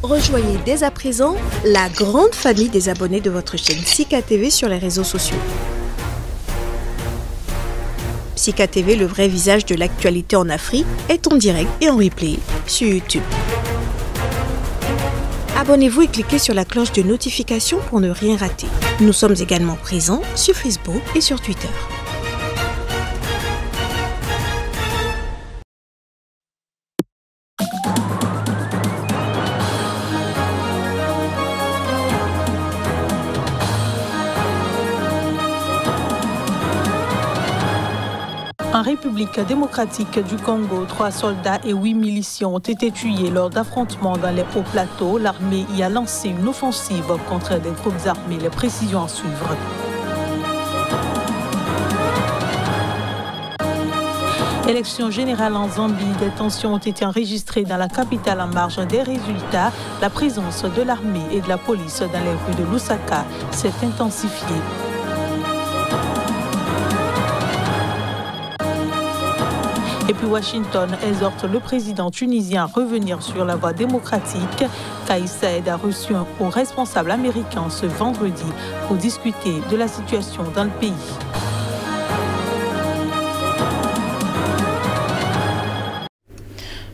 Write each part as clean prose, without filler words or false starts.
Rejoignez dès à présent la grande famille des abonnés de votre chaîne Sika TV sur les réseaux sociaux. Sika TV, le vrai visage de l'actualité en Afrique, est en direct et en replay sur YouTube. Abonnez-vous et cliquez sur la cloche de notification pour ne rien rater. Nous sommes également présents sur Facebook et sur Twitter. En République démocratique du Congo, 3 soldats et 8 miliciens ont été tués lors d'affrontements dans les hauts plateaux. L'armée y a lancé une offensive contre des groupes armés. Les précisions à suivre. Élection générale en Zambie, des tensions ont été enregistrées dans la capitale en marge des résultats. La présence de l'armée et de la police dans les rues de Lusaka s'est intensifiée. Et puis Washington exhorte le président tunisien à revenir sur la voie démocratique. Kais Saied a reçu un haut responsable américain ce vendredi pour discuter de la situation dans le pays.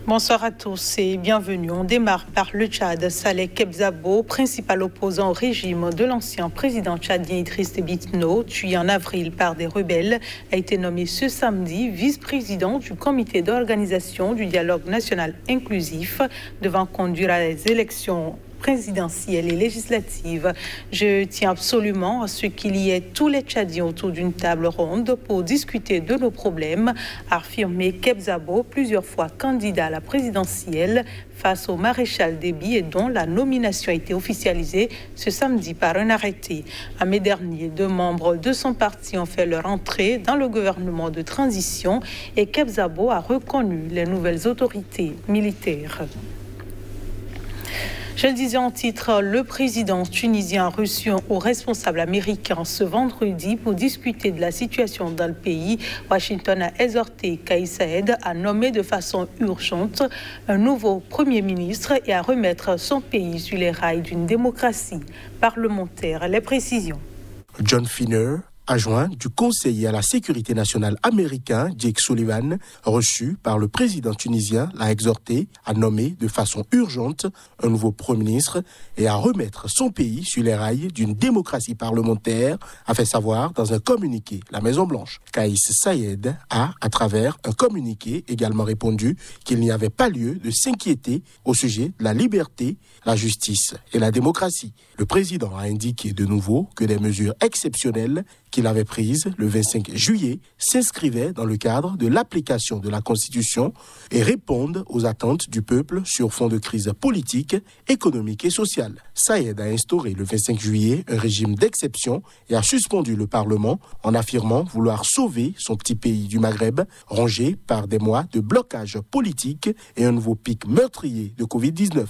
Bonsoir à tous et bienvenue. On démarre par le Tchad. Saleh Kebzabo, principal opposant au régime de l'ancien président tchadien Idriss Déby Itno, tué en avril par des rebelles, a été nommé ce samedi vice-président du comité d'organisation du dialogue national inclusif devant conduire à des élections présidentielle et législative. Je tiens absolument à ce qu'il y ait tous les Tchadiens autour d'une table ronde pour discuter de nos problèmes, a affirmé Kebzabo, plusieurs fois candidat à la présidentielle face au maréchal Déby et dont la nomination a été officialisée ce samedi par un arrêté. En mai dernier, 2 membres de son parti ont fait leur entrée dans le gouvernement de transition et Kebzabo a reconnu les nouvelles autorités militaires. Je le disais en titre, le président tunisien a reçu un haut responsable américain ce vendredi pour discuter de la situation dans le pays. Washington a exhorté Kais Saied à nommer de façon urgente un nouveau Premier ministre et à remettre son pays sur les rails d'une démocratie parlementaire. Les précisions. John Finner, adjoint du conseiller à la sécurité nationale américain Jake Sullivan, reçu par le président tunisien, l'a exhorté à nommer de façon urgente un nouveau Premier ministre et à remettre son pays sur les rails d'une démocratie parlementaire, a fait savoir dans un communiqué la Maison-Blanche. Kais Saied a, à travers un communiqué, également répondu qu'il n'y avait pas lieu de s'inquiéter au sujet de la liberté, la justice et la démocratie. Le président a indiqué de nouveau que des mesures exceptionnelles qu'il avait prises le 25 juillet s'inscrivaient dans le cadre de l'application de la Constitution et répondent aux attentes du peuple sur fond de crise politique, économique et sociale. Saied a instauré le 25 juillet un régime d'exception et a suspendu le Parlement en affirmant vouloir sauver son petit pays du Maghreb, rongé par des mois de blocage politique et un nouveau pic meurtrier de Covid-19.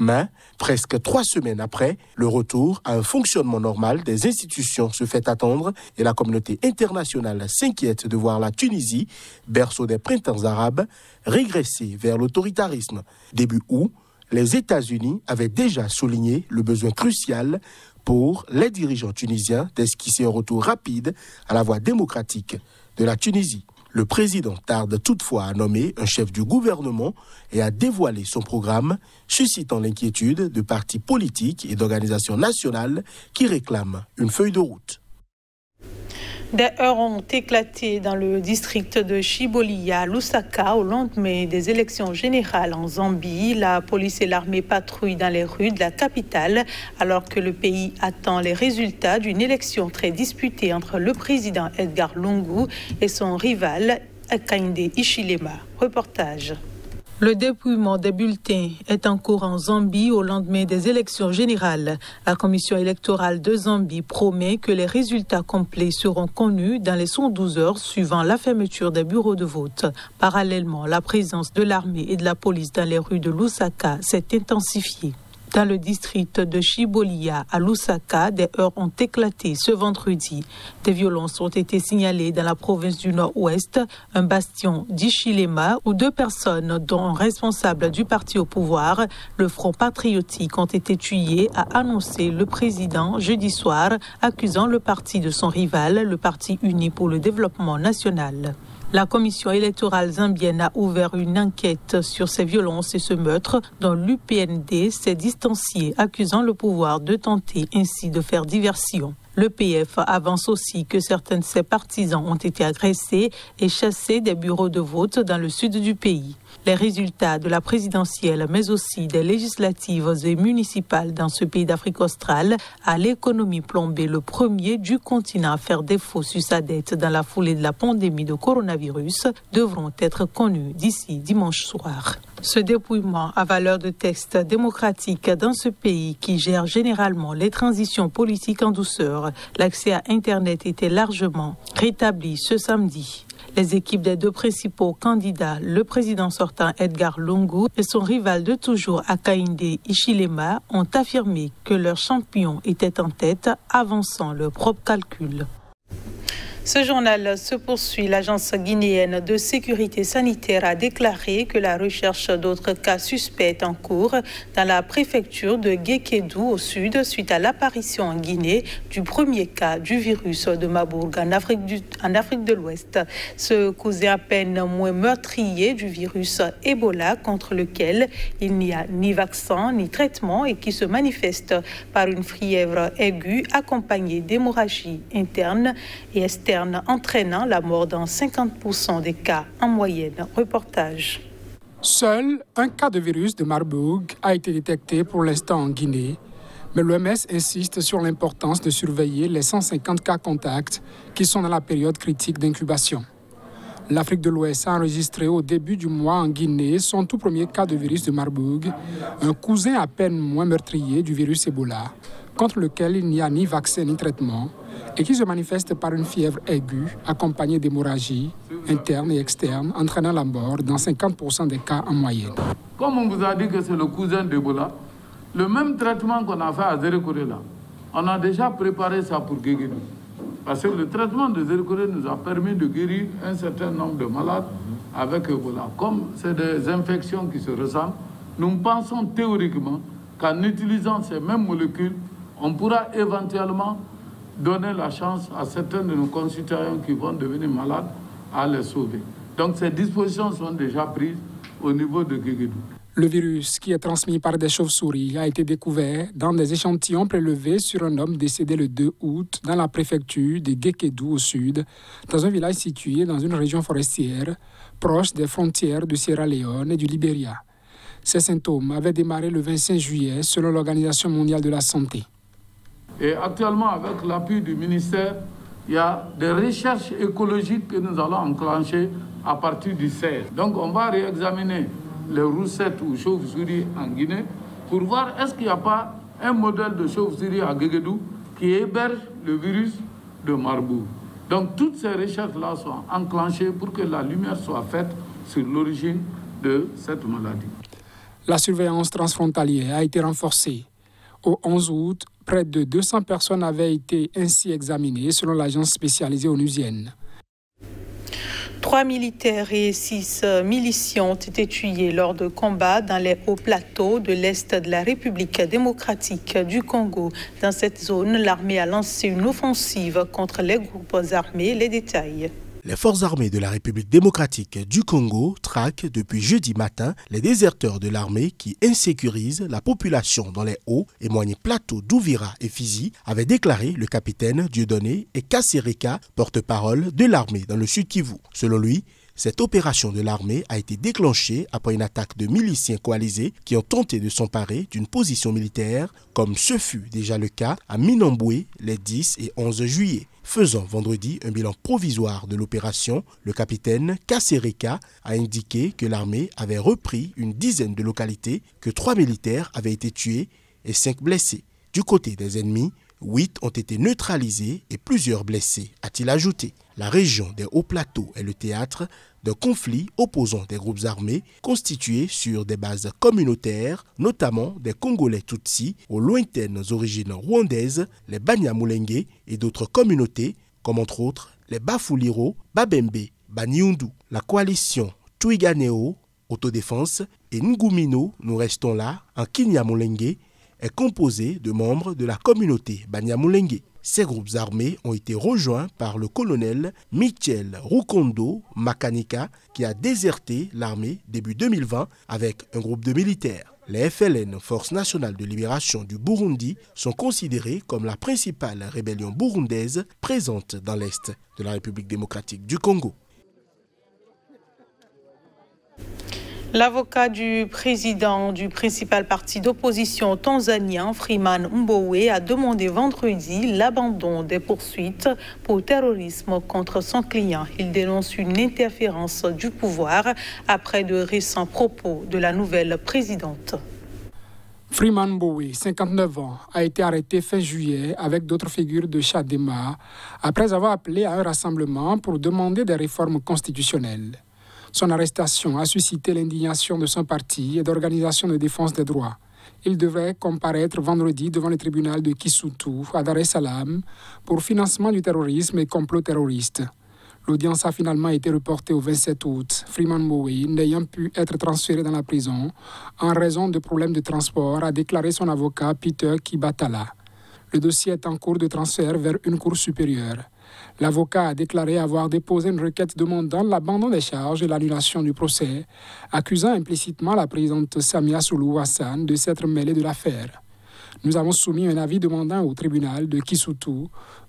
Mais, presque 3 semaines après, le retour à un fonctionnement normal des institutions se fait attendre et la communauté internationale s'inquiète de voir la Tunisie, berceau des printemps arabes, régresser vers l'autoritarisme. Début août, les États-Unis avaient déjà souligné le besoin crucial pour les dirigeants tunisiens d'esquisser un retour rapide à la voie démocratique de la Tunisie. Le président tarde toutefois à nommer un chef du gouvernement et à dévoiler son programme, suscitant l'inquiétude de partis politiques et d'organisations nationales qui réclament une feuille de route. Des heurts ont éclaté dans le district de Chibolia, Lusaka, au lendemain des élections générales en Zambie. La police et l'armée patrouillent dans les rues de la capitale alors que le pays attend les résultats d'une élection très disputée entre le président Edgar Lungu et son rival Hakainde Hichilema. Reportage. Le dépouillement des bulletins est en cours en Zambie au lendemain des élections générales. La commission électorale de Zambie promet que les résultats complets seront connus dans les 112 heures suivant la fermeture des bureaux de vote. Parallèlement, la présence de l'armée et de la police dans les rues de Lusaka s'est intensifiée. Dans le district de Chibolia, à Lusaka, des heurts ont éclaté ce vendredi. Des violences ont été signalées dans la province du Nord-Ouest, un bastion d'Ichilema, où 2 personnes, dont un responsable du parti au pouvoir, le Front patriotique, ont été tuées, a annoncé le président jeudi soir, accusant le parti de son rival, le Parti uni pour le développement national. La commission électorale zambienne a ouvert une enquête sur ces violences et ce meurtre dont l'UPND s'est distancié, accusant le pouvoir de tenter ainsi de faire diversion. Le PF avance aussi que certains de ses partisans ont été agressés et chassés des bureaux de vote dans le sud du pays. Les résultats de la présidentielle, mais aussi des législatives et municipales dans ce pays d'Afrique australe, à l'économie plombée, le premier du continent à faire défaut sur sa dette dans la foulée de la pandémie de coronavirus, devront être connus d'ici dimanche soir. Ce dépouillement à valeur de texte démocratique dans ce pays qui gère généralement les transitions politiques en douceur, l'accès à Internet était largement rétabli ce samedi. Les équipes des 2 principaux candidats, le président sortant Edgar Lungu et son rival de toujours Hakainde Hichilema, ont affirmé que leur champion était en tête, avançant leurs propres calculs. Ce journal se poursuit. L'agence guinéenne de sécurité sanitaire a déclaré que la recherche d'autres cas suspects est en cours dans la préfecture de Guékédou au sud suite à l'apparition en Guinée du premier cas du virus de Marburg en Afrique de l'Ouest. Ce cousin à peine moins meurtrier du virus Ebola contre lequel il n'y a ni vaccin ni traitement et qui se manifeste par une fièvre aiguë accompagnée d'hémorragies internes et externes entraînant la mort dans 50% des cas en moyenne. Reportage. Seul un cas de virus de Marburg a été détecté pour l'instant en Guinée, mais l'OMS insiste sur l'importance de surveiller les 150 cas contacts qui sont dans la période critique d'incubation. L'Afrique de l'Ouest a enregistré au début du mois en Guinée son tout premier cas de virus de Marburg, un cousin à peine moins meurtrier du virus Ebola, contre lequel il n'y a ni vaccin ni traitement, et qui se manifeste par une fièvre aiguë accompagnée d'hémorragies internes et externes, entraînant la mort dans 50% des cas en moyenne. Comme on vous a dit que c'est le cousin d'Ebola, le même traitement qu'on a fait à Zérekoré là, on a déjà préparé ça pour Guéguédou. Parce que le traitement de Zérekoré nous a permis de guérir un certain nombre de malades avec Ebola. Comme c'est des infections qui se ressemblent, nous pensons théoriquement qu'en utilisant ces mêmes molécules, on pourra éventuellement donner la chance à certains de nos concitoyens qui vont devenir malades à les sauver. Donc ces dispositions sont déjà prises au niveau de Guéguédou. Le virus, qui est transmis par des chauves-souris, a été découvert dans des échantillons prélevés sur un homme décédé le 2 août dans la préfecture de Guékédou au sud, dans un village situé dans une région forestière proche des frontières du Sierra Leone et du Libéria. Ces symptômes avaient démarré le 25 juillet selon l'Organisation mondiale de la santé. Et actuellement, avec l'appui du ministère, il y a des recherches écologiques que nous allons enclencher à partir du 16. Donc on va réexaminer les roussettes ou chauves-souris en Guinée pour voir est-ce qu'il n'y a pas un modèle de chauve-souris à Guéguédou qui héberge le virus de Marburg. Donc toutes ces recherches-là sont enclenchées pour que la lumière soit faite sur l'origine de cette maladie. La surveillance transfrontalière a été renforcée. Au 11 août, près de 200 personnes avaient été ainsi examinées selon l'agence spécialisée onusienne. 3 militaires et 6 miliciens ont été tués lors de combats dans les hauts plateaux de l'Est de la République démocratique du Congo. Dans cette zone, l'armée a lancé une offensive contre les groupes armés. Les détails. Les forces armées de la République démocratique du Congo traquent depuis jeudi matin les déserteurs de l'armée qui insécurisent la population dans les hauts et moyens plateaux d'Ouvira et Fizi, avait déclaré le capitaine Dieudonné et Kassereka, porte-parole de l'armée dans le Sud Kivu. Selon lui, cette opération de l'armée a été déclenchée après une attaque de miliciens coalisés qui ont tenté de s'emparer d'une position militaire, comme ce fut déjà le cas à Minambwe les 10 et 11 juillet. Faisant vendredi un bilan provisoire de l'opération, le capitaine Kassereka a indiqué que l'armée avait repris une dizaine de localités, que 3 militaires avaient été tués et 5 blessés. Du côté des ennemis, 8 ont été neutralisés et plusieurs blessés, a-t-il ajouté. La région des Hauts-Plateaux est le théâtre de conflits opposant des groupes armés constitués sur des bases communautaires, notamment des Congolais Tutsis aux lointaines origines rwandaises, les Banyamulenge et d'autres communautés, comme entre autres les Bafuliro, Babembe, Banyundu. La coalition Twiganeo, Autodéfense et Ngumino, nous restons là, en Kinyamulenge, est composée de membres de la communauté Banyamulenge. Ces groupes armés ont été rejoints par le colonel Michel Rukondo Makanika qui a déserté l'armée début 2020 avec un groupe de militaires. Les FLN, Forces nationales de libération du Burundi, sont considérés comme la principale rébellion burundaise présente dans l'Est de la République démocratique du Congo. L'avocat du président du principal parti d'opposition tanzanien, Freeman Mbowe, a demandé vendredi l'abandon des poursuites pour terrorisme contre son client. Il dénonce une interférence du pouvoir après de récents propos de la nouvelle présidente. Freeman Mbowe, 59 ans, a été arrêté fin juillet avec d'autres figures de Chadema après avoir appelé à un rassemblement pour demander des réformes constitutionnelles. Son arrestation a suscité l'indignation de son parti et d'organisations de défense des droits. Il devrait comparaître vendredi devant le tribunal de Kisutu à Dar es Salaam pour financement du terrorisme et complot terroriste. L'audience a finalement été reportée au 27 août, Freeman Mbowe, n'ayant pu être transféré dans la prison en raison de problèmes de transport, a déclaré son avocat Peter Kibatala. Le dossier est en cours de transfert vers une cour supérieure. L'avocat a déclaré avoir déposé une requête demandant l'abandon des charges et l'annulation du procès, accusant implicitement la présidente Samia Suluhu Hassan de s'être mêlée de l'affaire. Nous avons soumis un avis demandant au tribunal de Kisutu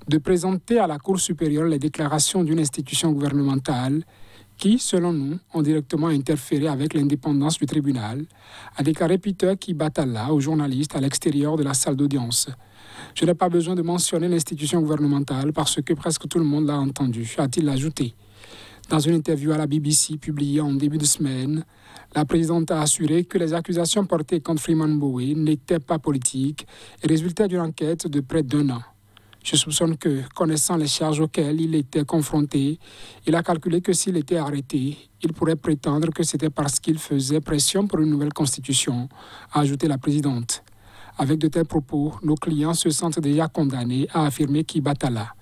de présenter à la Cour supérieure les déclarations d'une institution gouvernementale qui, selon nous, ont directement interféré avec l'indépendance du tribunal, a déclaré Peter Kibatala aux journalistes à l'extérieur de la salle d'audience. Je n'ai pas besoin de mentionner l'institution gouvernementale parce que presque tout le monde l'a entendu, a-t-il ajouté. Dans une interview à la BBC publiée en début de semaine, la présidente a assuré que les accusations portées contre Freeman Mbowe n'étaient pas politiques et résultaient d'une enquête de près d'1 an. Je soupçonne que, connaissant les charges auxquelles il était confronté, il a calculé que s'il était arrêté, il pourrait prétendre que c'était parce qu'il faisait pression pour une nouvelle constitution, a ajouté la présidente. Avec de tels propos, nos clients se sentent déjà condamnés, a affirmé Kibatala.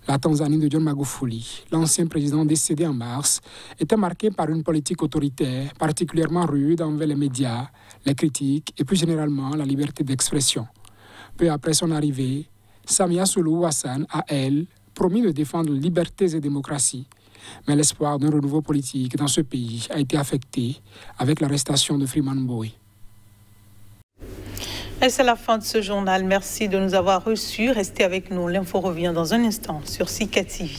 La Tanzanie de John Magufuli, l'ancien président décédé en mars, était marquée par une politique autoritaire, particulièrement rude envers les médias, les critiques et plus généralement la liberté d'expression. Peu après son arrivée, Samia Suluhu Hassan a, elle, promis de défendre libertés et démocratie. Mais l'espoir d'un renouveau politique dans ce pays a été affecté avec l'arrestation de Freeman Mbowe. Et c'est la fin de ce journal. Merci de nous avoir reçus. Restez avec nous. L'info revient dans un instant sur Sika TV.